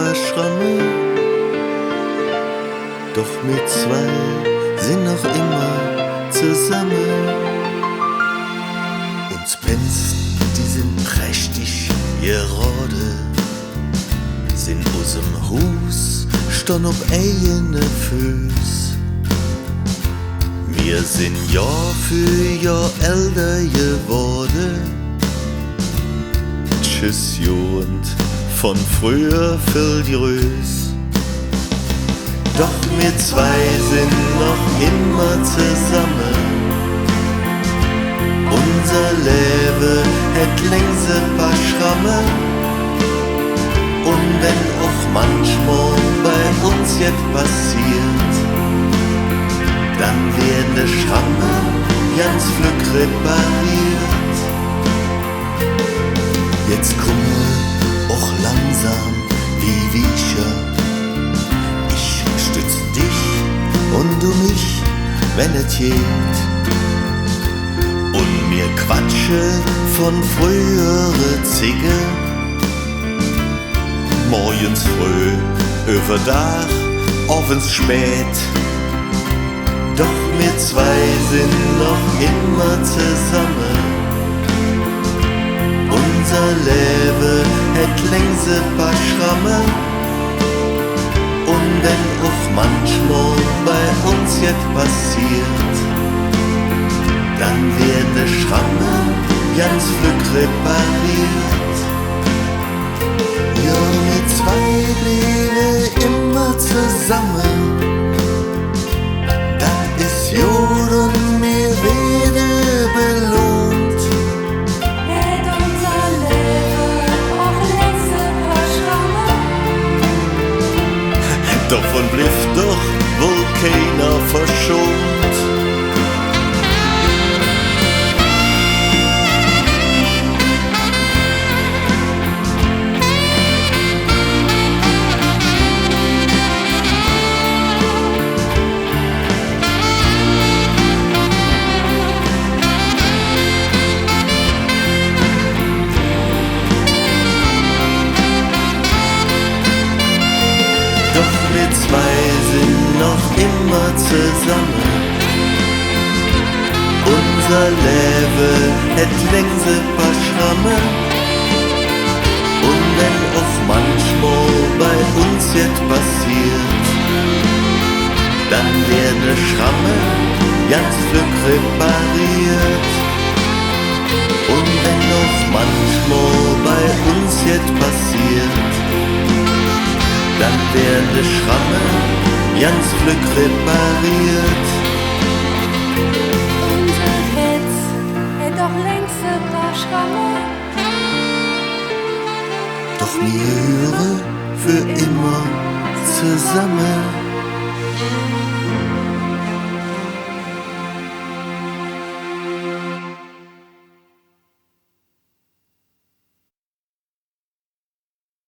paar Schramme, doch wir zwei sind noch immer zusammen. Uns Pens, die sind prächtig gerade, sind aus'm Hus, stehen auf eigene Füß. Wir sind Jahr für Jahr älter geworden. Tschüss, Jugend von früher viel grüß. Doch wir zwei sind noch immer zusammen. Unser Leben hat längst ein paar Schramme. Und wenn auch manchmal bei uns jetzt passiert, dann werden die Schramme ganz flück repariert. Jetzt komme auch langsam wie Wiescher. Ich stütz dich und du mich, wenn es geht. Und mir quatsche von frühere Zigge. Morgens früh, über Dach, abends spät. Doch wir zwei sind noch immer zusammen. Unser Leben hat längst ein paar Schramme. Und wenn auch manchmal bei uns jetzt passiert, dann werden die Schramme ganz flück repariert. Ja, wir zwei blieben immer zusammen. Das ist gut und mir wieder belohnt. Hätt unser Leben auch längst ein paar Schramme. Davon blieb doch wohl keiner verschont. Doch wir zwei sind noch immer zusammen. Unser Leben hat längst ein paar Schramme. Und wenn auch manchmal bei uns jetzt passiert, dann werden die Schramme ganz flück repariert. Und wenn auch manchmal bei uns jetzt passiert, dann werden die Schramme ganz flück repariert. Unser Herz hätt doch längst ein paar Schramme. Doch wir hören für immer zusammen.